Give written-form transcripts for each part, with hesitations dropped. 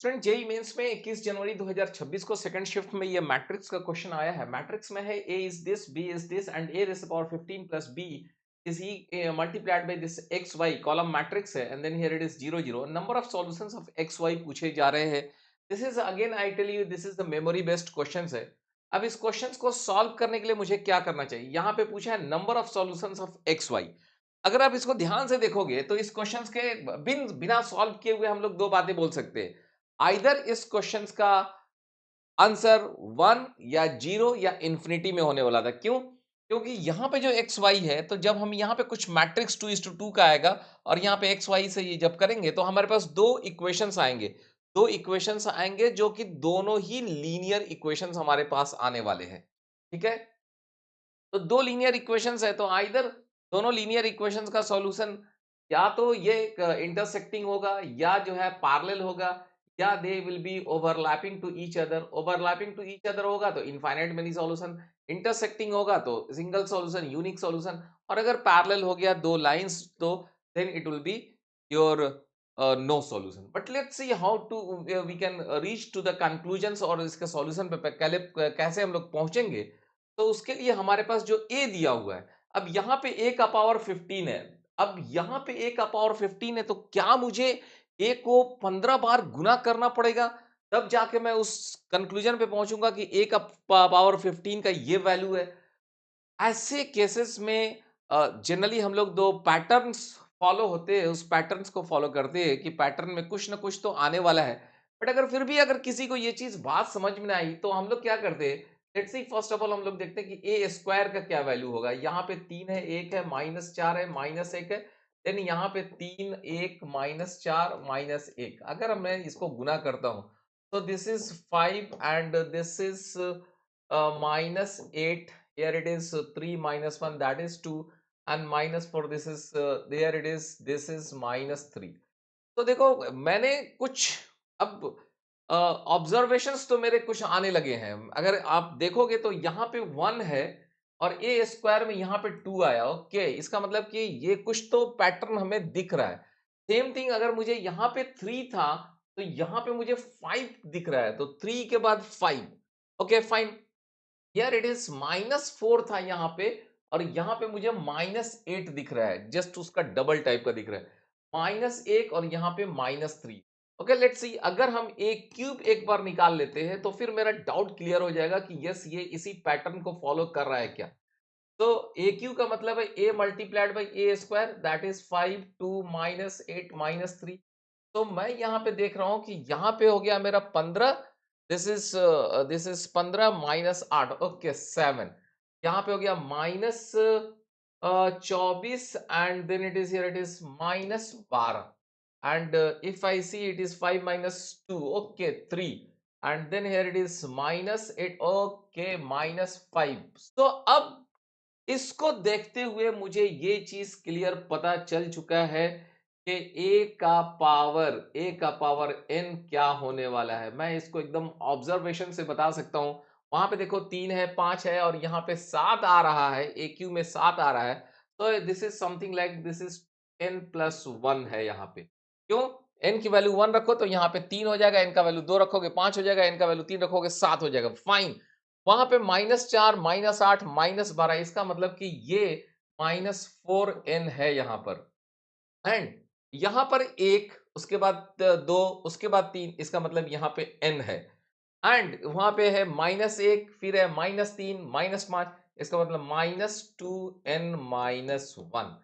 Student JEE mains में 21 जनवरी 2026 को second shift में ये मैट्रिक्स का क्वेश्चन आया है। मैट्रिक्स में है a is this, b is this and a raise to power 15 plus b is ही multiplied by this xy column matrix है and then here it is 0 0 number of solutions of xy पूछे जा रहे हैं। This is again I tell you this is the memory based questions है। अब इस questions को सॉल्व करने के लिए मुझे क्या करना चाहिए? यहाँ पे पूछा है number of solutions of xy। अगर आप इसको ध्यान से देखोगे तो इस क्वेश्चंस के बिना सॉल्व किए हुए हम लोग दो बातें बोल सकते हैं। आइदर इस क्वेश्चंस का आंसर 1 या 0 या इंफिनिटी में होने वाला था। क्यों? क्योंकि यहाँ पे जो एक्स वाई है, तो जब हम यहाँ पे कुछ मैट्रिक्स 2:2 का आएगा और यहाँ पे एक्स वाई से ये जब करेंगे तो हमारे पास दो इक्वेशंस आएंगे। दो इक्वेशंस आएंगे जो कि दोनों ही लीनियर इक्वेशंस हमारे पास आने वाले हैं। ठीक है? तो दो लीनियर इक्वेशंस है, तो आइदर दोनों लीनियर इक्वेशंस का सॉल्यूशन या तो ये इंटरसेक्टिंग होगा या जो है पैरेलल होगा या they will be overlapping to each other. Overlapping to each other होगा तो इनफाइनाइट मेनी सॉल्यूशन, इंटरसेक्टिंग होगा तो सिंगल सॉल्यूशन, यूनिक सॉल्यूशन, और अगर पैरेलल हो गया दो लाइंस तो then it will be your no solution. But let's see how to we can reach to the conclusions और इसके सॉल्यूशन पे कैसे हम लोग पहुंचेंगे। तो उसके लिए हमारे पास जो a दिया हुआ है, अब यहाँ पे a का पावर 15 है। अब यहाँ पे a का पावर 15 है तो क्या मुझे a को 15 बार गुना करना पड़ेगा? तब जाके मैं उस कंक्लूजन पे पहुंचूंगा कि a का पावर 15 का ये वैल्यू है। ऐसे केसेस में जनरली हम लोग दो पैटर्न्स फॉलो होते हैं, उस पैटर्न्स को फॉलो करते हैं कि पैटर्न में कुछ ना कुछ तो आने वाला है। बट अगर फिर भी अगर किसी को ये चीज बात समझ में ना आई तो हम लोग क्या करते हैं? Let's see first of all हम लोग देखते हैं कि ए स्क्वायर का क्या वैल्यू होगा। यहाँ पे 3 है, 1 है, -4 है, -1 है। देन यहाँ पे 3, 1, -4, -1। अगर मैं इसको गुना करता हूँ तो this is 5 and this is -8। Here it is 3 minus 1, that is 2, and -4, this is there it is, this is -3। तो देखो मैंने कुछ अब ऑब्जर्वेशंस तो मेरे कुछ आने लगे हैं। अगर आप देखोगे तो यहाँ पे 1 है और ए स्क्वायर में यहाँ पे 2 आया। ओके, इसका मतलब कि ये कुछ तो पैटर्न हमें दिख रहा है। सेम थिंग अगर मुझे यहाँ पे 3 था तो यहाँ पे मुझे 5 दिख रहा है, तो 3 के बाद 5। ओके फाइन, यार इट इज -4 था यहाँ पे और यहाँ पे मुझे -8 दिख रहा है, जस्ट उसका डबल टाइप का दिख रहा है। -1 और यहाँ पे -3। ओके लेट्स सी, अगर हम ए क्यूब एक बार निकाल लेते हैं तो फिर मेरा डाउट क्लियर हो जाएगा कि यस ये इसी पैटर्न को फॉलो कर रहा है क्या। तो ए क्यू का मतलब है A multiplied by A square, that is 5, 2, -8, -3। तो मैं यहाँ पे देख रहा हूँ कि यहाँ पे हो गया मेरा 15। This is 15 -8, okay 7। यहाँ पे हो गया -24 and then it is here it is -12 and if I see it is 5 -2, okay 3 and then here it is -8, okay -5। तो अब इसको देखते हुए मुझे ये चीज क्लियर पता चल चुका है कि ए का पावर n क्या होने वाला है। मैं इसको एकदम ऑब्जर्वेशन से बता सकता हूं। वहां पे देखो 3 है, 5 है और यहाँ पे 7 आ रहा है, ए क्यू में 7 आ रहा है। तो this is something like this is n+1 है यहाँ पे। क्यों? n की वैल्यू 1 रखो तो यहाँ पे 3 हो जाएगा, n का वैल्यू 2 रखोगे 5 हो जाएगा, n का वैल्यू 3 रखोगे 7 हो जाएगा। फाइन, वहां पे -4, -8, -12, इसका मतलब कि ये -4n है यहाँ पर। एंड यहाँ पर एक, उसके बाद दो, उसके बाद तीन, इसका मतलब यहाँ पे n है। एंड वहां पे है -1, फिर है -3, -5, इसका मतलब -2n-1।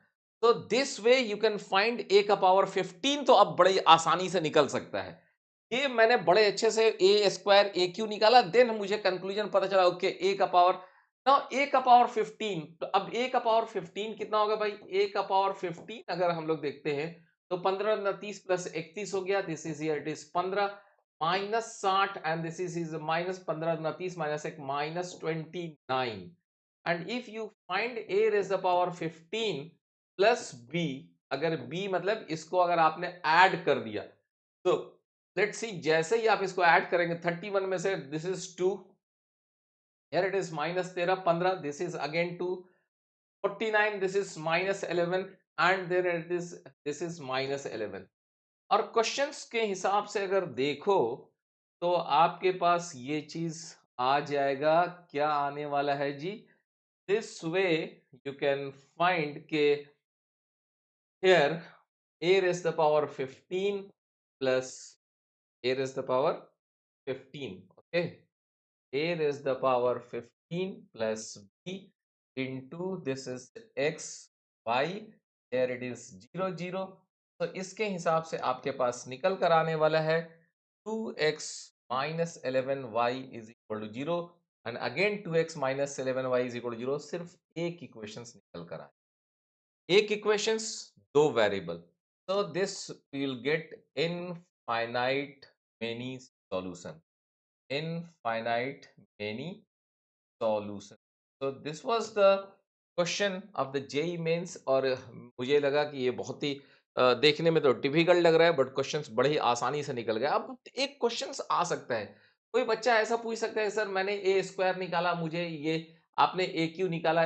तो this way you can find A का पावर 15। तो अब बड़े आसानी से निकल सकता है। ये मैंने बड़े अच्छे से ए स्क्वायर ए क्यू निकाला, देन मुझे कंक्लूजन पता चला ओके ए का पावर। नाउ ए का पावर 15, तो अब ए का पावर 15 कितना होगा भाई? ए का पावर 15 अगर हम लोग देखते हैं तो 15 29 प्लस 31 हो गया, this is here it is 15 -60 and this is -15 29 -1 -29। And if you find A raise the power 15 plus B, अगर बी मतलब इसको अगर आपने ऐड कर दिया तो लेट्स सी, जैसे ही आप इसको ऐड करेंगे 31 में से this is 2, here it is -13, 15, this is again 2, 49, this is -11 and then it is this is -11। और क्वेश्चंस के हिसाब से अगर देखो तो आपके पास ये चीज आ जाएगा। क्या आने वाला है जी? This way you can find के here a raised the power 15 plus a raised the power 15, okay, a raised the power 15 plus b into this is x y, here it is 0 0, तो इसके हिसाब से आपके पास निकल कर आने वाला है 2x minus 11y is equal to 0 and again 2x minus 11y is equal to 0। सिर्फ एक इक्वेशंस निकल कर आए, एक इक्वेशंस दो variable, so this will get infinite many solution, infinite many solution। so this was the question of the JEE Mains. और मुझे लगा कि ये बहुत ही देखने में तो डिफिकल्ट लग रहा है, बट क्वेश्चंस बड़े ही आसानी से निकल गए। अब एक क्वेश्चंस आ सकता है, कोई बच्चा ऐसा पूछ सकता है सर मैंने ए स्क्वायर निकाला, मुझे ये आपने ए क्यू निकाला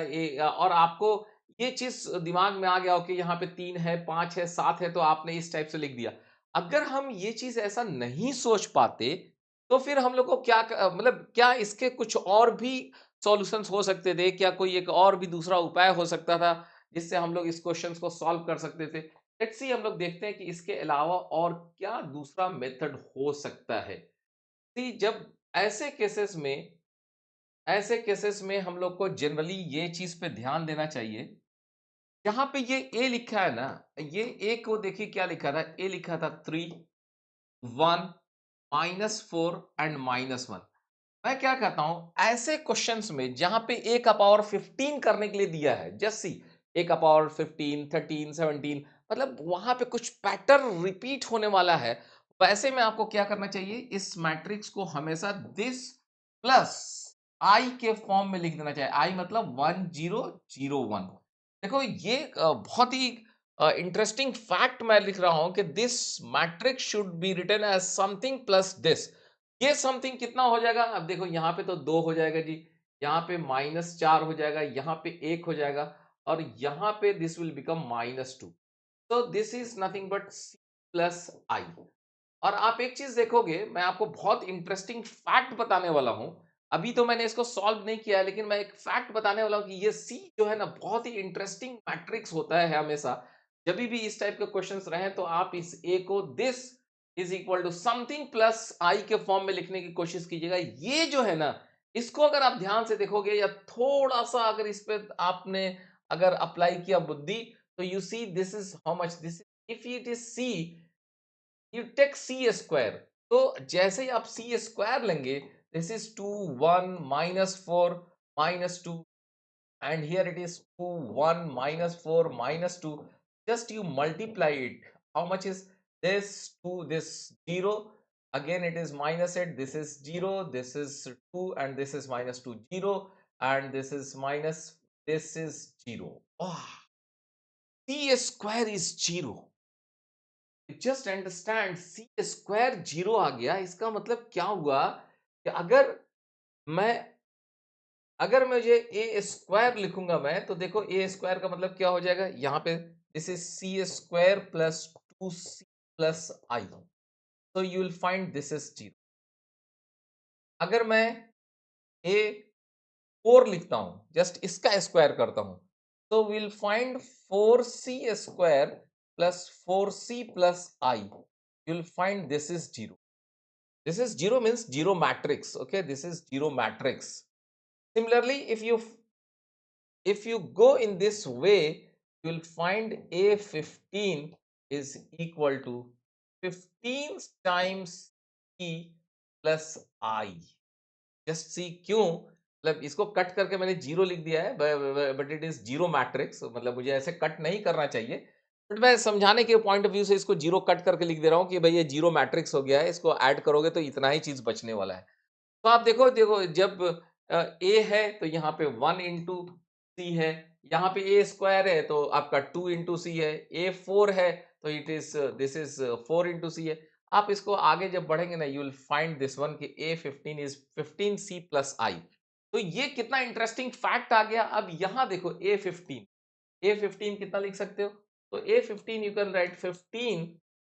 और आपको ये चीज दिमाग में आ गया हो कि यहाँ पे 3 है 5 है 7 है, तो आपने इस टाइप से लिख दिया। अगर हम ये चीज ऐसा नहीं सोच पाते तो फिर हम लोग को क्या मतलब क्या इसके कुछ और भी सॉल्यूशंस हो सकते थे? क्या कोई एक और भी दूसरा उपाय हो सकता था जिससे हम लोग इस क्वेश्चंस को सॉल्व कर सकते थे? लेट्स सी, हम लोग देखते हैं कि इसके अलावा और क्या दूसरा मेथड हो सकता है। सी, जब ऐसे केसेस में ऐसे केसेस में हम लोग को जनरली ये चीज पे ध्यान देना चाहिए। यहाँ पे ये ए लिखा है ना, ये ए को देखिए क्या लिखा था, ए लिखा था 3 1 -4 एंड -1। मैं क्या कहता हूं ऐसे क्वेश्चंस में जहां पे ए का पावर 15 करने के लिए दिया है, जस्ट सी, ए का पावर 15 13 17, मतलब वहां पे कुछ पैटर्न रिपीट होने वाला है। वैसे में आपको क्या करना चाहिए, इस मैट्रिक्स को हमेशा दिस प्लस आई के फॉर्म में लिख देना चाहिए। आई मतलब 1001। देखो ये बहुत ही इंटरेस्टिंग फैक्ट मैं लिख रहा हूं कि this matrix should be written as something plus this. ये समथिंग कितना हो जाएगा? अब देखो यहाँ पे तो 2 हो जाएगा जी, यहाँ पे -4 हो जाएगा, यहाँ पे 1 हो जाएगा और यहाँ पे दिस विल बिकम -2। तो this is nothing but c plus i. और आप एक चीज देखोगे, मैं आपको बहुत इंटरेस्टिंग फैक्ट बताने वाला हूं। अभी तो मैंने इसको सॉल्व नहीं किया है, लेकिन मैं एक फैक्ट बताने वाला हूं कि ये सी जो है ना बहुत ही इंटरेस्टिंग मैट्रिक्स होता है हमेशा। जब भी इस टाइप के क्वेश्चंस रहे तो आप इस ए को this is equal to something plus i के फॉर्म में लिखने की कोशिश कीजिएगा। ये जो है ना, इसको अगर आप ध्यान से देखोगे या थोड़ा सा अगर इस पे आपने अगर अप्लाई किया बुद्धि, तो you see this is how much, this if it is C, you take C square. तो जैसे ही आप सी स्क्वायर लेंगे, this is 2 1 -4 -2 and here it is 2 1 -4 -2, just you multiply it, how much is this to this 0, again it is -8, this is 0, this is 2 and this is -2 0 and this is minus, this is 0। oh, c square is 0। Just understand, C square 0 आ गया, इसका मतलब क्या हुआ कि मैं अगर मुझे ए स्क्वायर लिखूंगा मैं, तो देखो ए स्क्वायर का मतलब क्या हो जाएगा, यहाँ पे this is c square plus 2c plus i, तो you will find this is 0। अगर मैं ए 4 लिखता हूं, जस्ट इसका स्क्वायर करता हूं, तो will find 4c square plus 4c plus I, you will find this is 0। This is 0 means 0 matrix. Okay, this is 0 matrix. Similarly, if you go in this way, you will find A15 is equal to 15 times E plus I. Just see क्यों, मतलब इसको cut करके मैंने zero लिख दिया है, but it is zero matrix, मतलब मुझे ऐसे कट नहीं करना चाहिए, बट मैं समझाने के पॉइंट ऑफ व्यू से इसको जीरो कट करके लिख दे रहा हूँ कि भाई ये जीरो मैट्रिक्स हो गया है, इसको ऐड करोगे तो इतना ही चीज बचने वाला है। तो आप देखो देखो जब ए है तो यहाँ पे 1 इंटू सी है, यहाँ पे ए स्क्वायर है तो आपका 2 इंटू सी है, ए 4 है तो it is this is 4 into c है। आप इसको आगे जब बढ़ेंगे ना, you will find this one कि a 15 is 15 C plus i. तो ये कितना इंटरेस्टिंग फैक्ट आ गया। अब यहाँ देखो ए 15 कितना लिख सकते हो, तो ए 15 you can write 15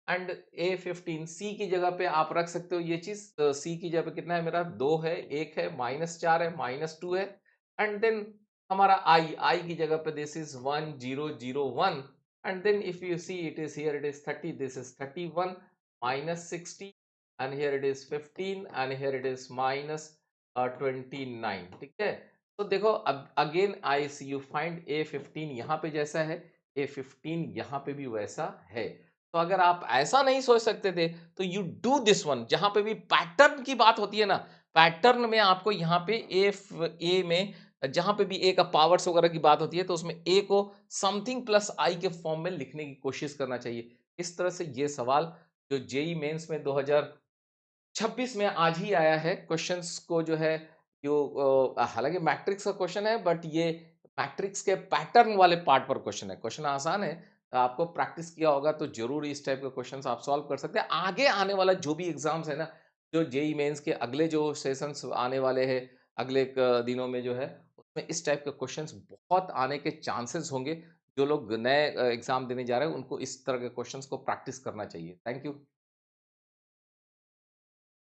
and A15 सी की जगह पे आप रख सकते हो ये चीज। सी की जगह पे कितना है मेरा, 2 है, 1 है, -4 है, -2 है, एंड देन हमारा आई की जगह पे this is 1 0 0 1, and then if you see it is here, it is 30, this is 31 -60, and here it is 15, and here it is -29। ठीक है, तो देखो अब again I see you find A15 यहाँ पे जैसा है, A15 यहाँ पे भी वैसा है। तो अगर आप ऐसा नहीं सोच सकते थे, तो यू डू दिस वन, जहां पे भी पैटर्न की बात होती है ना, पैटर्न में आपको यहाँ पे ए में जहां पे भी ए का पावर्स वगैरह की बात होती है, तो उसमें ए को समथिंग प्लस आई के फॉर्म में लिखने की कोशिश करना चाहिए। इस तरह से ये सवाल जो जेई मेंस में 2026 में आज ही आया है, क्वेश्चंस को जो है जो हालांकि मैट्रिक्स का क्वेश्चन है, बट ये मैट्रिक्स के पैटर्न वाले पार्ट पर क्वेश्चन है। क्वेश्चन आसान है, आपको प्रैक्टिस किया होगा तो जरूर इस टाइप के क्वेश्चंस आप सॉल्व कर सकते हैं। आगे आने वाला जो भी एग्जाम्स है ना, जो जेई मेंस के अगले जो सेशंस आने वाले हैं, अगले दिनों में जो है, उसमें इस टाइप के क्वेश्चंस बहुत आने के चांसेस होंगे। जो लोग नए एग्जाम देने जा रहे हैं, उनको इस तरह के क्वेश्चंस को प्रैक्टिस करना चाहिए। Thank you.